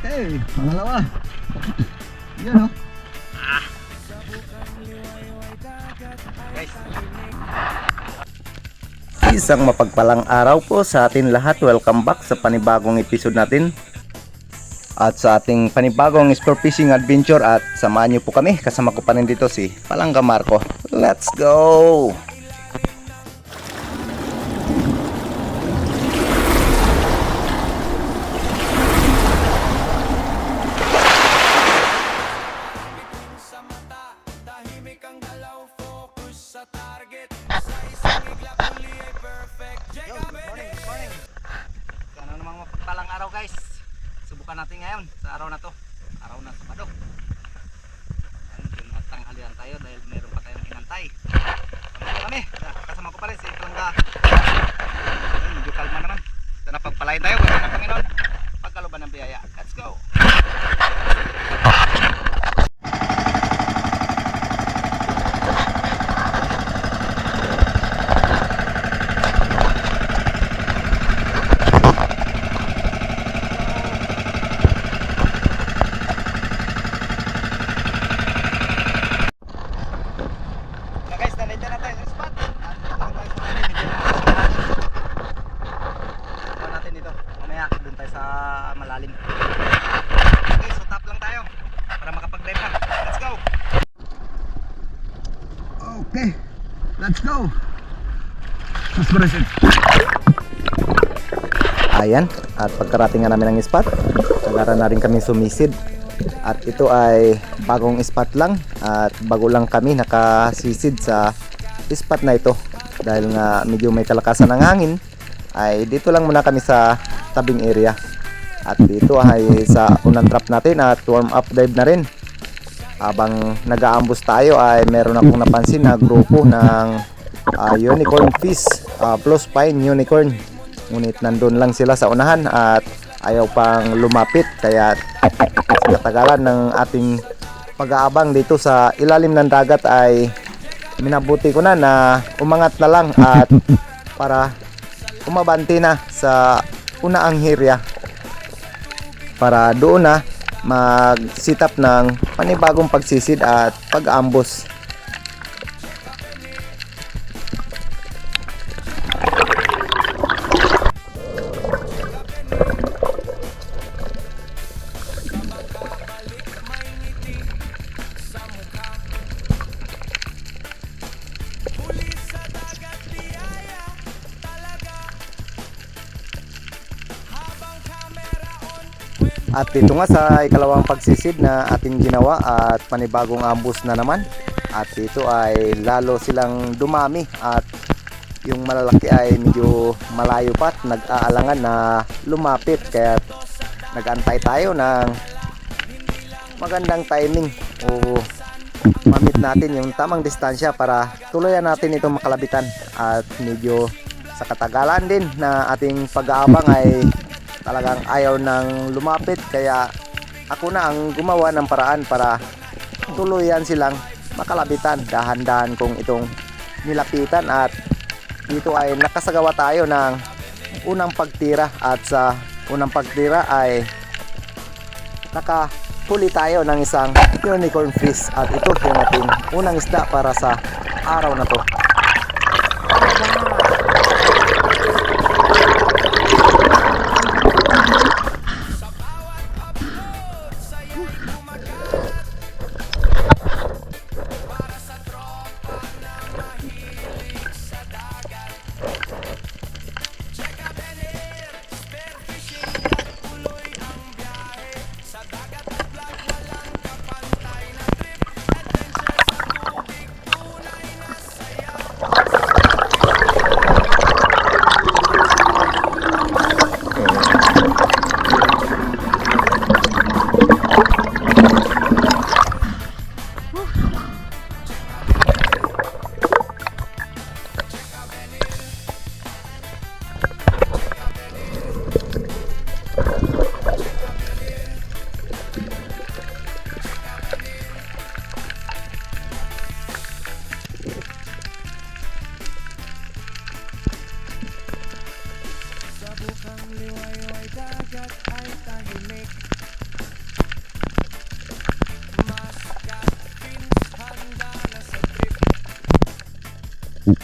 Okay, pangalawa. Yan o. Guys. Isang mapagpalang araw po sa atin lahat. Welcome back sa panibagong episode natin. At sa ating panibagong sport fishing adventure. At samahan niyo po kami. Kasama ko pa rin dito si Palangga Marco. Let's go! Palang araw guys, subukan natin ngayon sa araw na to, araw na Sabado. Tanghalian tayo dahil meron pa tayong inantay. Kami, kasama ko pa rin si Palangga. Medyo kalma naman. Sana pagpalain tayo kung ng Panginoon, pagkaluban ng biyaya. Let's go! Malalim. Okay, so tap lang tayo para makapag-dive na. Let's go! Okay, let's go. Suspresin. Ayan, at pagkarating nga namin ng spot, nagara na rin kami sumisid. At ito ay bagong spot lang. At bago lang kami nakasisid sa spot na ito. Dahil nga medyo may kalakasan ng hangin, ay dito lang muna kami sa tabing area. At dito ay sa unang trap natin at warm up dive na rin. Habang nag-aambus tayo ay meron akong napansin na grupo ng unicorn fish, plus pine unicorn. Ngunit nandun lang sila sa unahan at ayaw pang lumapit. Kaya sa katagalan ng ating pag-aabang dito sa ilalim ng dagat ay minabuti ko na umangat na lang at para umabante na sa unaang area. Para doon na mag-sit up ng panibagong pagsisid at pag-ambos. At dito nga sa ikalawang pagsisid na ating ginawa at panibagong ambus na naman. At dito ay lalo silang dumami at yung malalaki ay medyo malayo pa at nag-aalangan na lumapit. Kaya nag-antay tayo ng magandang timing o mamit natin yung tamang distansya para tuluyan natin itong makalabitan. At medyo sa katagalan din na ating pag-aabang ay talagang ayaw nang lumapit, kaya ako na ang gumawa ng paraan para tuluyan silang makalabitan. Dahan-dahan kong itong nilapitan at dito ay nakasagawa tayo ng unang pagtira. At sa unang pagtira ay nakahuli tayo ng isang unicorn fish. At ito yung ating unang isda para sa araw na to. At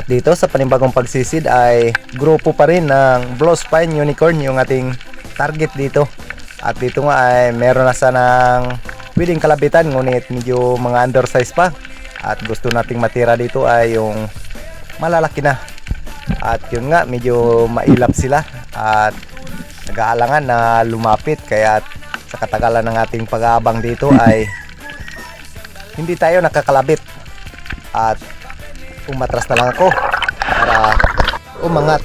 dito sa panibagong pagsisid ay grupo pa rin ng Blue Spine Unicorn yung ating target dito. At dito nga ay meron na sanang pwedeng kalabitan, ngunit medyo mga undersize pa. At gusto nating matira dito ay yung malalaki na. At yun nga, medyo mailap sila at nag-aalangan na lumapit. Kaya sa katagalan ng ating pag-aabang dito ay hindi tayo nakakalabit. At umatras na lang ako para umangat.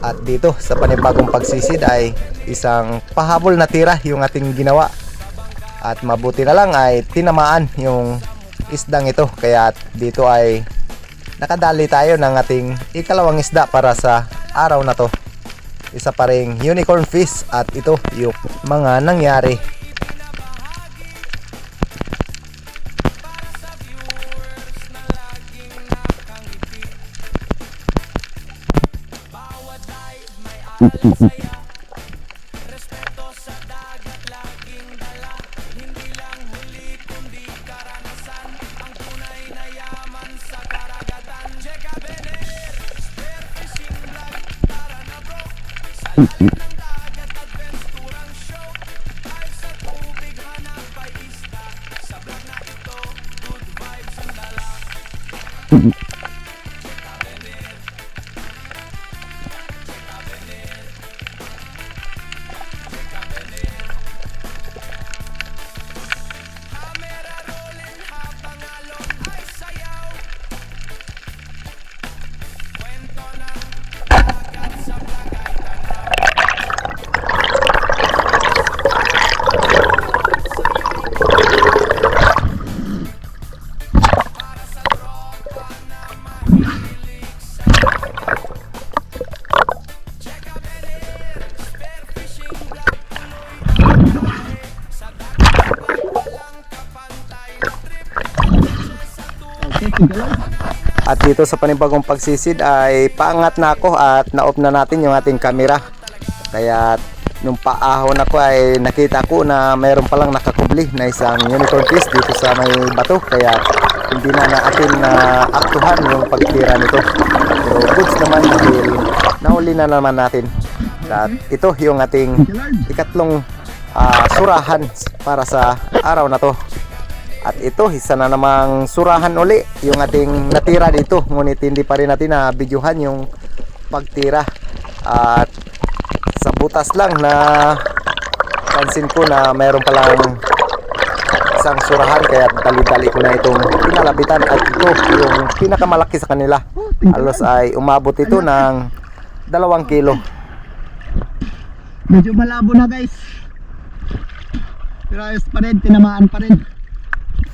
At dito sa panibagong pagsisid ay isang pahabol na tira yung ating ginawa. At mabuti na lang ay tinamaan yung isdang ito. Kaya dito ay nakadali tayo ng ating ikalawang isda para sa araw na to. Isa pa ring unicorn fish at ito yung mga nangyari. At dito sa panibagong pagsisid ay paangat na ako at na-off na natin yung ating camera. Kaya nung paahon ako ay nakita ko na mayroon palang nakakubli na isang unicorn fish dito sa may bato. Kaya hindi na natin na aktuhan yung pagtira nito. Pero goods naman dahil nahuli na naman natin. At ito yung ating ikatlong surahan para sa araw na to. At ito, isa na namang surahan uli yung ating natira dito. Ngunit hindi pa rin natin na videohan yung pagtira. At sa butas lang na pansin ko na mayroon palang isang surahan. Kaya dali-dali ko na itong pinalabitan. At ito yung pinakamalaki sa kanila. Halos ay umabot ito ng 2 kilo. Medyo malabo na guys. Pero ayos pa rin, tinamaan pa rin.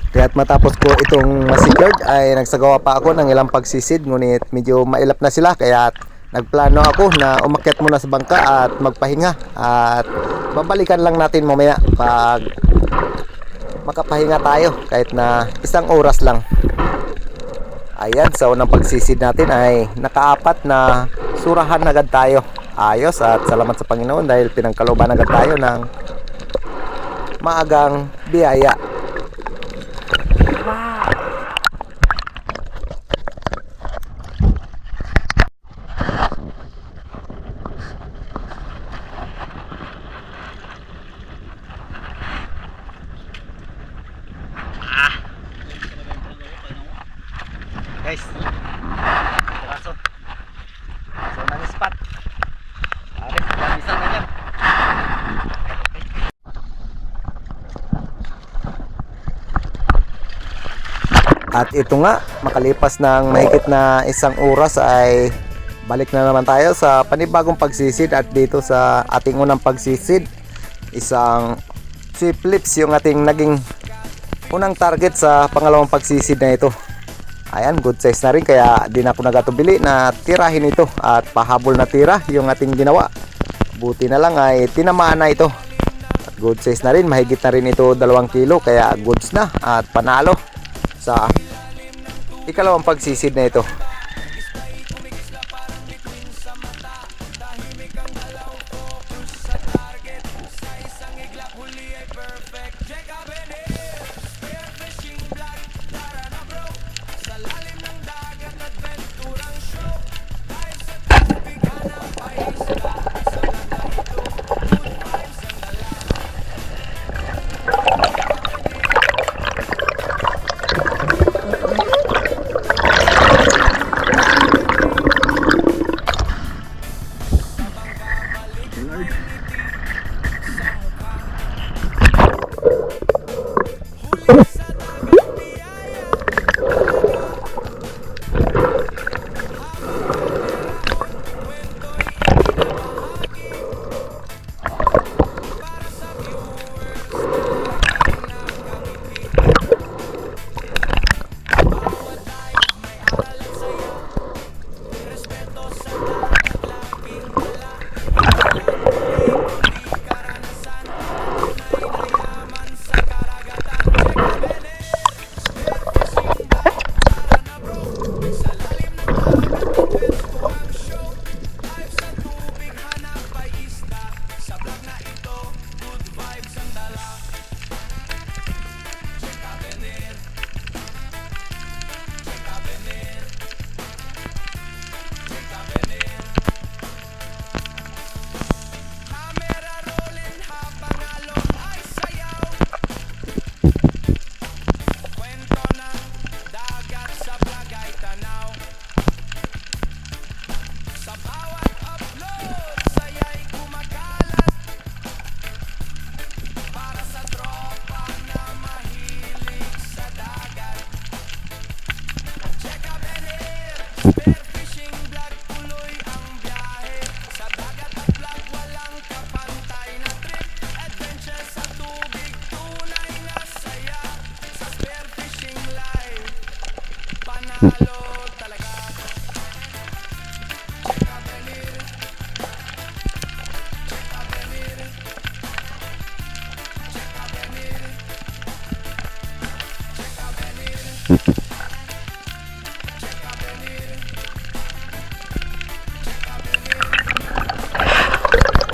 Kaya't matapos ko itong masecured ay nagsagawa pa ako ng ilang pagsisid, ngunit medyo mailap na sila. Kaya nagplano ako na umakyat muna sa bangka at magpahinga. At babalikan lang natin mamaya pag makapahinga tayo kahit na 1 oras lang. Ayan, sa unang pagsisid natin ay nakaapat na surahan agad tayo. Ayos at salamat sa Panginoon dahil pinangkalooban agad tayo ng maagang biyaya. Guys, teraso. So nang spot. Are, bisa na yan. At ito nga, makalipas ng mahigit na 1 oras ay balik na naman tayo sa panibagong pagsisid. At dito sa ating unang pagsisid, isang sweep lips yung ating naging unang target sa pangalawang pagsisid na ito. Ayan, good size na rin, kaya di na ako nagatubili na tirahin ito. At pahabol na tira yung ating ginawa. Buti na lang ay tinamaan na ito. At good size na rin, mahigit na rin ito 2 kilo. Kaya goods na at panalo sa ikalawang pagsisid na ito.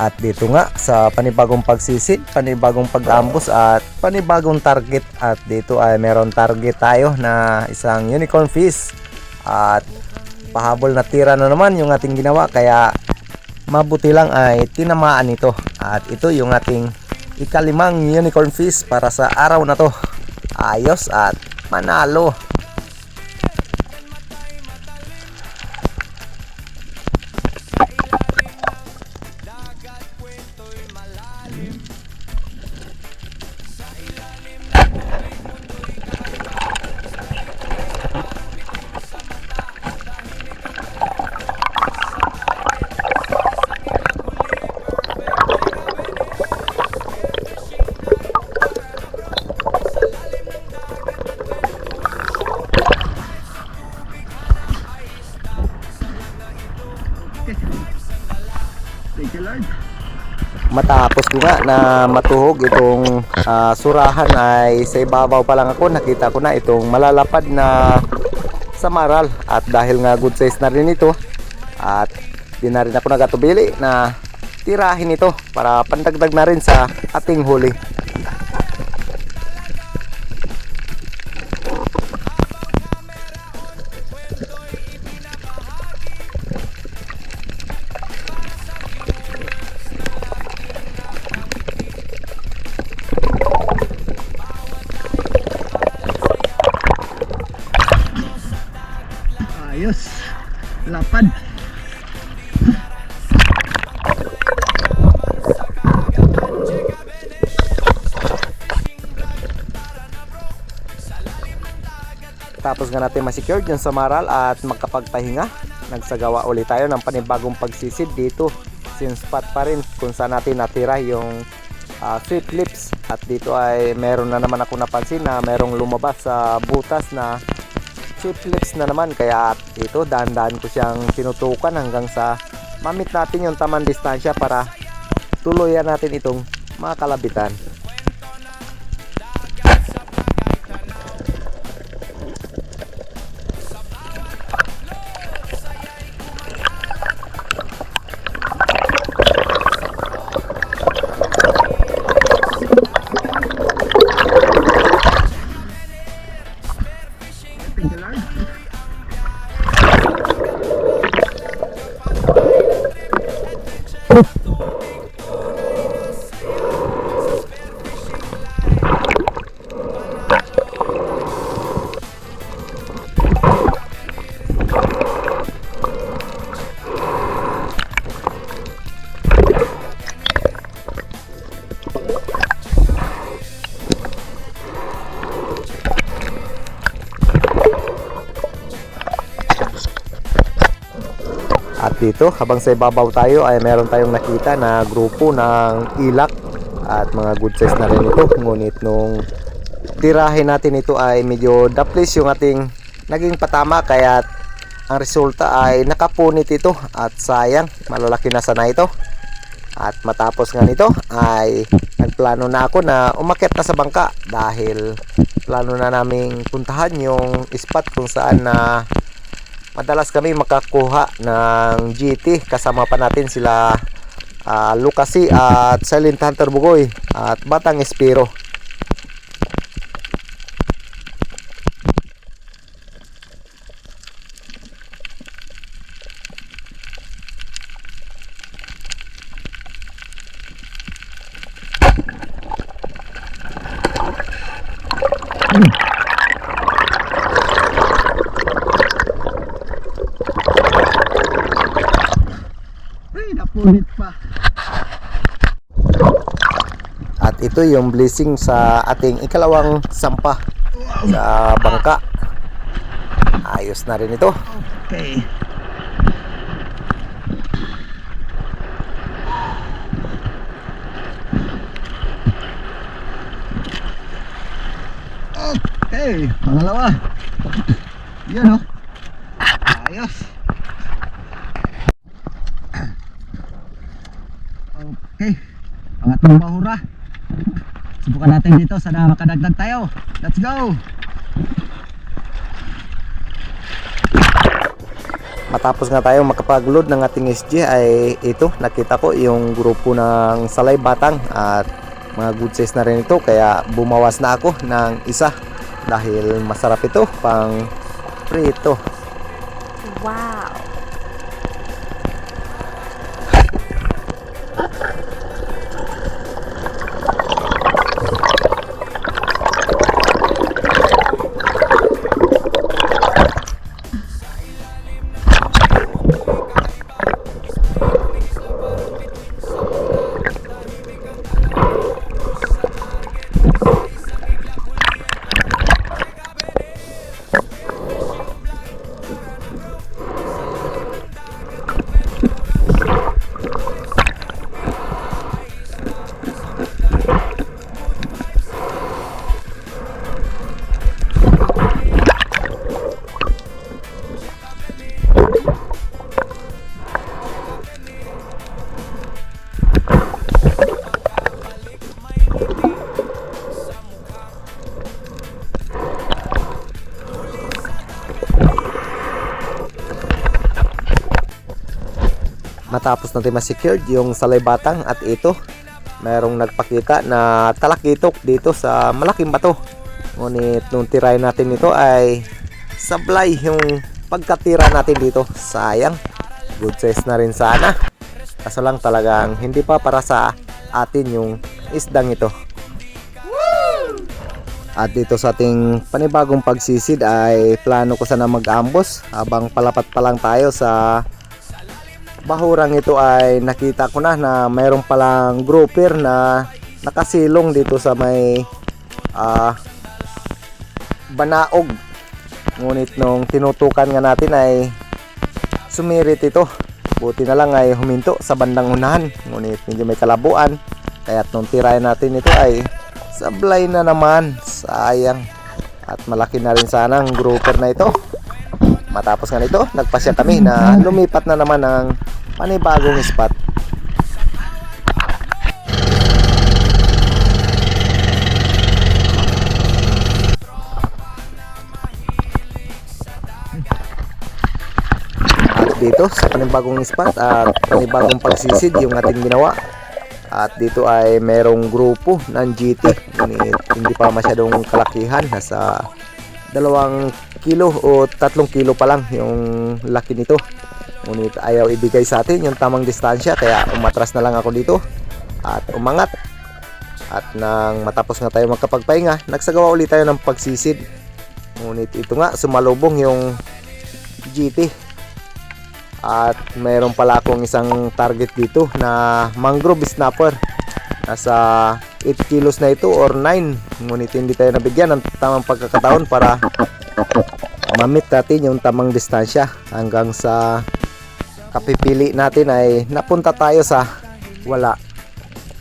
At dito nga sa panibagong pagsisid, panibagong pag-ambos at panibagong target. At dito ay meron target tayo na isang unicorn fish. At pahabol na tira na naman yung ating ginawa, kaya mabuti lang ay tinamaan ito. At ito yung ating ikalimang unicorn fish para sa araw na to. Ayos at manalo. Thank you, Lord. Matapos ko nga na matuhog itong surahan ay sa ibabaw pa lang ako, nakita ko na itong malalapad na samaral. At dahil nga good size na rin ito, at di na rin ako nagatubili na tirahin ito para pandagdag na rin sa ating huli. Ayos. Lapad. Tapos nga natin ma-secure dyan sa maral at magkapagpahinga, nagsagawa ulit tayo ng panibagong pagsisid dito. Since spot pa rin kung saan natin natira yung sweet lips. At dito ay meron na naman ako napansin na merong lumabas sa butas na sweet lips na naman. Kaya ito dahan-dahan ko siyang tinutukan hanggang sa mamit natin yung tamang distansya para tuluyan natin itong mga kalabitan. Thank you, Lord. At dito, habang sa ibabaw tayo ay meron tayong nakita na grupo ng ilak at mga good size na rin ito. Ngunit nung tirahin natin ito ay medyo daplis yung ating naging patama, kaya ang resulta ay nakapunit ito at sayang, malalaki na sana ito. At matapos nga nito ay nagplano na ako na umakyat na sa bangka dahil plano na naming puntahan yung spot kung saan na madalas kami makakuha ng GT. Kasama pa natin sila Lucasi at Silent Hunter Bugoy at Batang Espiro. Ay, napunit pa. At ito yung blessing sa ating ikalawang sampa sa bangka. Ayos na rin ito. Okay. Okay, pangalawa. Yan, oh. Ayos. Okay, pangatlong bahura. Subukan natin dito, sana makadagdag tayo. Let's go. Matapos nga tayo makapag-load ng ating SG ay ito, nakita ko yung grupo ng Salay Batang at mga good size na rin ito, kaya bumawas na ako ng isa dahil masarap ito pang prito. Wow. Matapos natin ma-secured yung Salay Batang at ito, merong nagpakita na talakitok dito sa malaking bato. Ngunit nung tirahin natin ito ay sablay yung pagkatira natin dito. Sayang, good size na rin sana. Kaso lang talagang hindi pa para sa atin yung isdang ito. At dito sa ating panibagong pagsisid ay plano ko sana mag-ambos. Habang palapat pa lang tayo sa bahurang ito ay nakita ko na mayroon palang grouper na nakasilong dito sa may banaog. Ngunit nung tinutukan nga natin ay sumirit ito. Buti na lang ay huminto sa bandang unahan, ngunit medyo may kalabuan, kaya't nung tirahin natin ito ay sablay na naman. Sayang, at malaki na rin sana ang grouper na ito. Matapos nga nito, nagpasya kami na lumipat na naman ng panibagong spot. At dito sa panibagong spot at panibagong pagsisid yung ating ginawa. At dito ay merong grupo ng GT, ngunit hindi pa masyadong kalakihan, nasa 2 kilo o 3 kilo pa lang yung laki nito. Ngunit ayaw ibigay sa atin yung tamang distansya, kaya umatras na lang ako dito at umangat. At nang matapos nga tayo magkapagpahinga, nagsagawa ulit tayo ng pagsisid. Ngunit ito nga, sumalubong yung GT. At mayroon pala akong isang target dito na mangrove snapper. Nasa 8 kilos na ito or 9. Ngunit hindi tayo nabigyan ng tamang pagkakataon para mamit natin yung tamang distansya hanggang sa kapipili natin ay napunta tayo sa wala.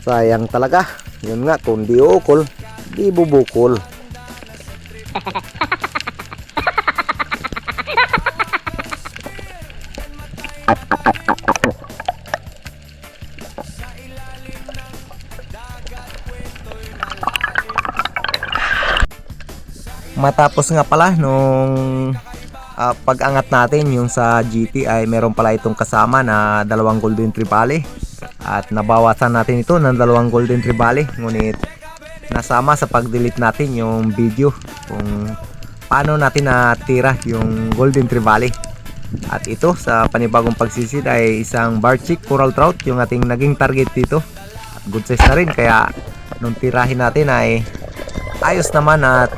Sayang talaga. Yun nga, kung di ukol, di bubukol. Matapos nga pala nung pag-angat natin yung sa GT ay meron pala itong kasama na 2 golden trevally at nabawasan natin ito ng 2 golden trevally, ngunit nasama sa pag-delete natin yung video kung paano natin natira yung golden trevally. At ito sa panibagong pagsisid ay isang barchick coral trout yung ating naging target dito, at good size na rin, kaya nung tirahin natin ay ayos naman at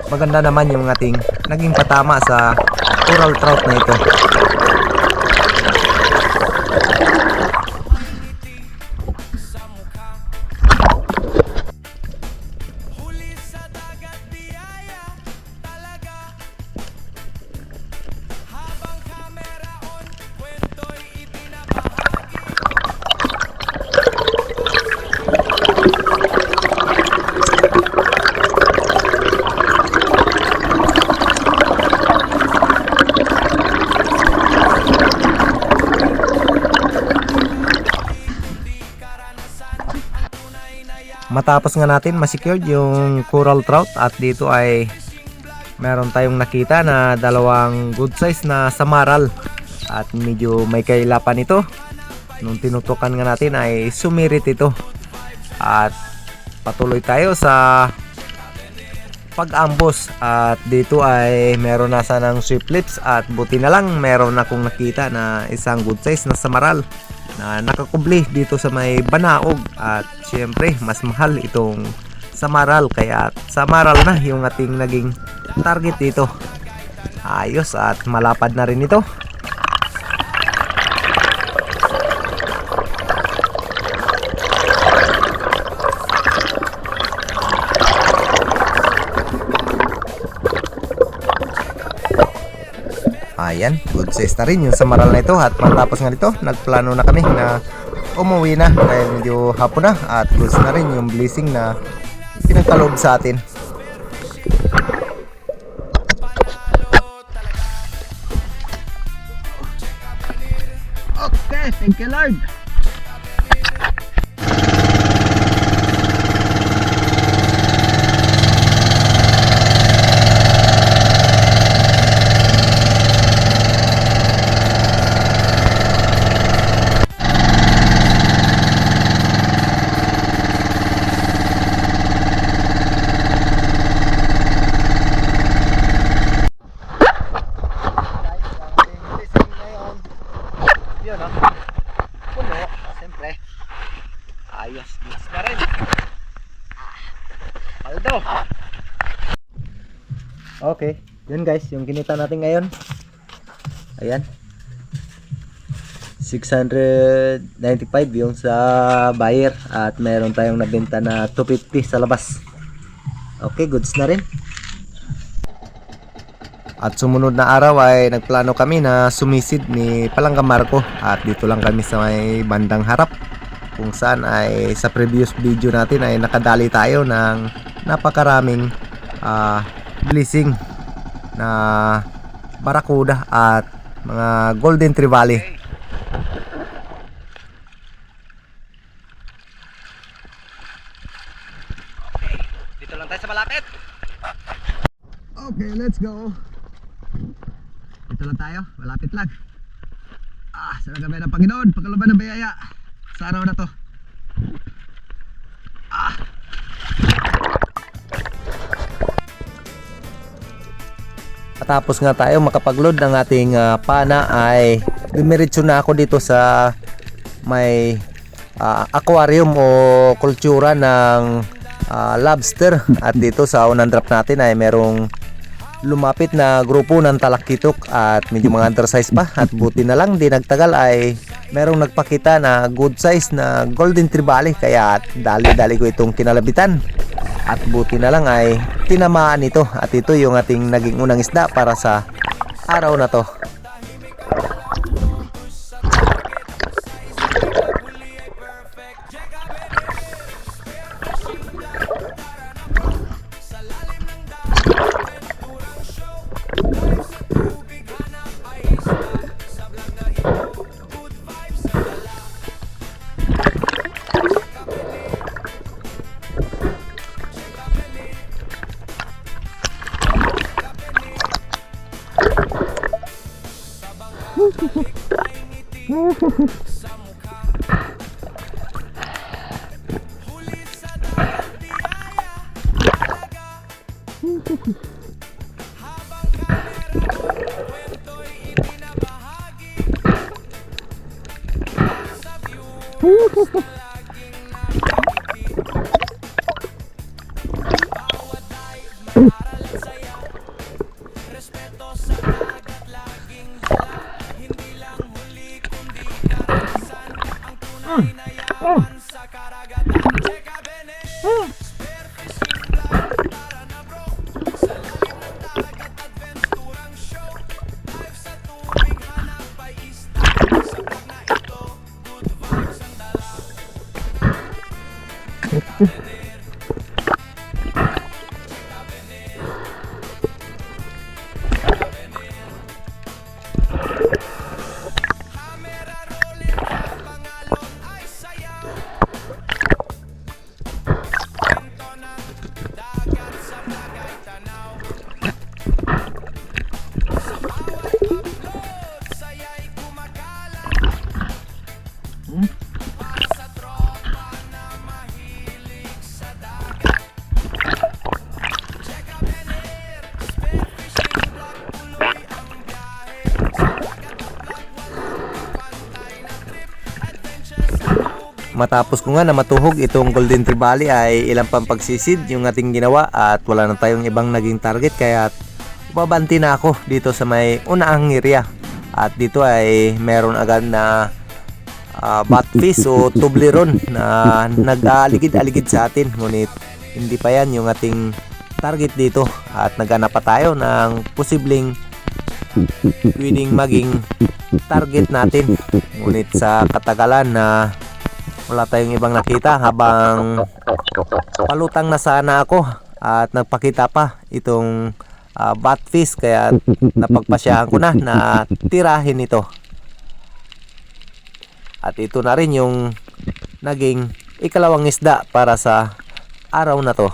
maganda naman yung ating naging patama sa coral trout na ito. Matapos nga natin ma-secured yung coral trout at dito ay meron tayong nakita na 2 good size na samaral at medyo may kailapan ito. Nung tinutukan nga natin ay sumirit ito at patuloy tayo sa pag-ambos, at dito ay meron na sanang sweep lips at buti na lang meron akong nakita na isang good size na samaral na nakakubli dito sa may Banaog, at syempre mas mahal itong samaral, kaya samaral na yung ating naging target dito. Ayos at malapad na rin ito. Ayan, good size na rin yung samaral na ito, at matapos nga dito nagplano na kami na umuwi na dahil medyo hapon na, at goods na rin yung blessing na pinagkaloob sa atin. Okay, thank you Lord. Yun, no? Puno, siyempre. Ayos, goods na rin. Paldo. Okay, yun guys, yung kinita natin ngayon. Ayan. 695 yung sa buyer, at meron tayong nabenta na 250 sa labas. Okay, goods na rin. At sumunod na araw ay nagplano kami na sumisid ni Palangga Marco, at dito lang kami sa may bandang harap, kung saan ay sa previous video natin ay nakadali tayo ng napakaraming blessing na barakuda at mga golden trevally. Okay, dito lang tayo sa malapit. Okay, let's go. Ito lang tayo, malapit lang. Sa nagabay ng Panginoon, pagkaluban ng biyaya sa araw na to. Matapos nga tayo makapag-load ng ating pana ay dumiretso na ako dito sa may aquarium o kultura ng lobster, at dito sa unang drop natin ay merong lumapit na grupo ng talakitok at medyo mga undersize pa, at buti na lang di nagtagal ay merong nagpakita na good size na golden trevally, kaya dali-dali ko itong kinalabitan, at buti na lang ay tinamaan ito, at ito yung ating naging unang isda para sa araw na to. Matapos ko nga na matuhog itong golden trevally ay ilang pang pagsisid yung ating ginawa at wala na tayong ibang naging target, kaya babanti na ako dito sa may unaang area. At dito ay meron agad na batfish o tubleron na nag-aaligid-aligid sa atin, ngunit hindi pa yan yung ating target dito at naghanap pa tayo ng posibleng pwedeng maging target natin, ngunit sa katagalan na wala tayong ibang nakita habang palutang na sana ako at nagpakita pa itong batfish, kaya napagpasyahan ko na tirahin ito. At ito na rin yung naging ikalawang isda para sa araw na to.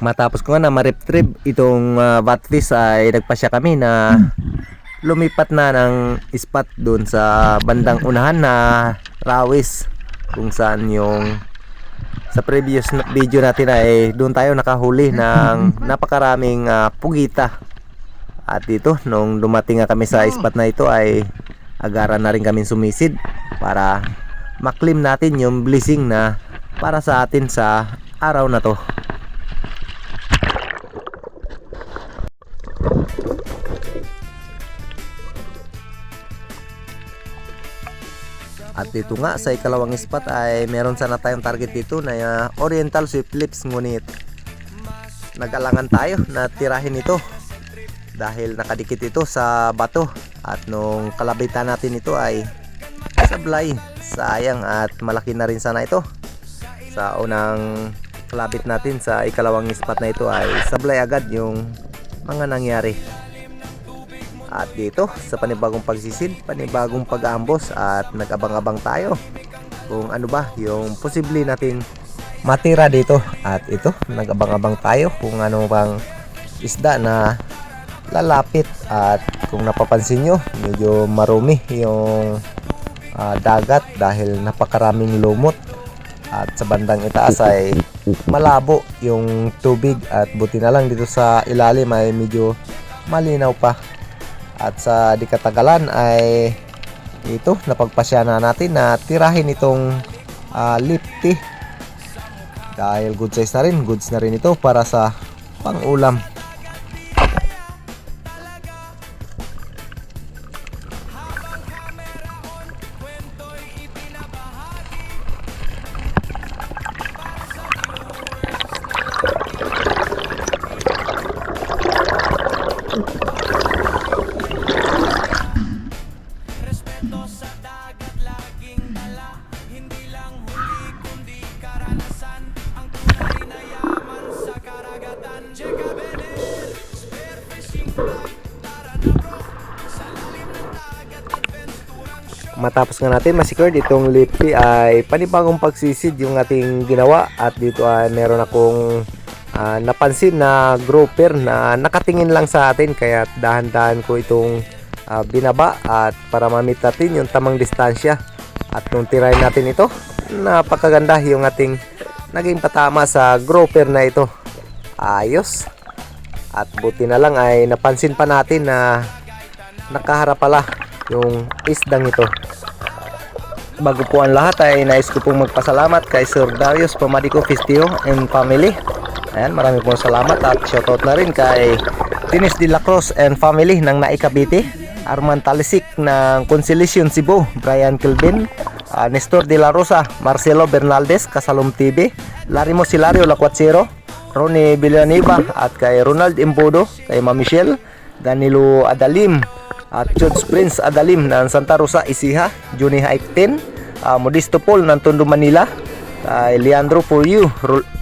Matapos ko nga na ma-retrieve itong batfish ay nagpasya kami na lumipat na ng spot doon sa bandang unahan na rawis, kung saan yung sa previous video natin ay doon tayo nakahuli ng napakaraming pugita. At dito nung dumating nga kami sa spot na ito ay agaran na rin kami sumisid para maklim natin yung blessing na para sa atin sa araw na to. At dito nga sa ikalawang spot ay meron sana tayong target dito na Oriental Swift Lips, ngunit nag-alangan tayo na tirahin ito dahil nakadikit ito sa bato, at nung kalabitan natin ito ay sablay. Sayang, at malaki na rin sana ito. Sa unang kalabit natin sa ikalawang spot na ito ay sablay agad yung mga nangyari. At dito sa panibagong pagsisid, panibagong pag-aambos, at nag-abang-abang tayo kung ano ba yung posible nating matira dito. At ito, nag-abang-abang tayo kung ano bang isda na lalapit. At kung napapansin nyo, medyo marumi yung dagat dahil napakaraming lumot. At sa bandang itaas ay malabo yung tubig, at buti na lang dito sa ilalim ay medyo malinaw pa. At sa di katagalan ay ito, napagpasya na natin na tirahin itong lipti dahil good size na rin, goods na rin ito para sa pang-ulam. Matapos nga natin ma-secured itong lipti ay panibagong pagsisid yung ating ginawa. At dito ay meron akong napansin na grouper na nakatingin lang sa atin, kaya dahan-dahan ko itong binaba at para ma-meet natin yung tamang distansya. At nung tirahin natin ito, napakaganda yung ating naging patama sa grouper na ito. Ayos. At buti na lang ay napansin pa natin na nakaharap pala yung isdang ito. Bago po ang lahat ay nais ko pong magpasalamat kay Sir Darius Pamadico Fistio and family. Ayan, marami pong salamat, at shoutout na rin kay Dennis de la Cruz and family ng Naikabiti, Arman Talisik ng Conciliation Cebu, Brian Kilvin, Nestor de la Rosa, Marcelo Bernaldez, Kasalom TV, Larimo Silario Lacuatsero, Ronnie Villanueva, at kay Ronald Imbodo, kay Ma Michelle, Danilo Adalim, at George Prince Adalim ng Santa Rosa, Isiha, Juni Haiktin, Modisto Paul ng Tondo, Manila, kay Leandro Puryu,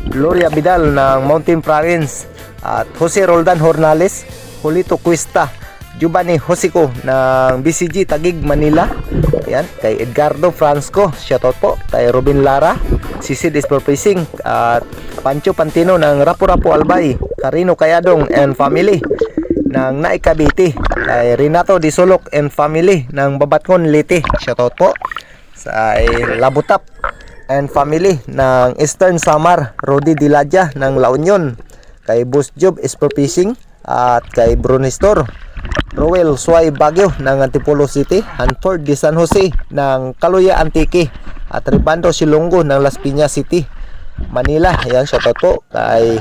Gloria Vidal ng Mountain Province, at Jose Roldan Hornales, Julito Cuesta, Giovanni Josico ng BCG Taguig, Manila. Ayan, kay Edgardo Fransco, shoutout po, kay Robin Lara, Sisid Sportfishing, at Pancho Pantino ng Rapu-Rapu Albay, Carino Kayadong and family ng Naikabiti, kay Renato Disolok and family ng Babatngon, Leyte, shoutout po. Sa Labutap and family ng Eastern Samar, Rodi Diladja ng La Union, kay Boss Job Sportfishing, at kay Brunistor Roel Suay Baguio ng Antipolo City, Hanford de San Jose ng Kaluya Antique, at Ribando Silongo ng Las Piñas City, Manila. Ayan, shoutout po kay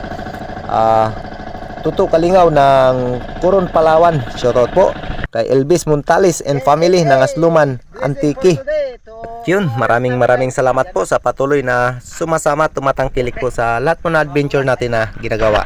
Tuto Kalingaw ng Coron, Palawan, shoutout po. Kay Elvis Montales and family ng Asluman, Antique. Yun, maraming salamat po sa patuloy na sumasama, tumatangkilik po sa lahat po na adventure natin na ginagawa.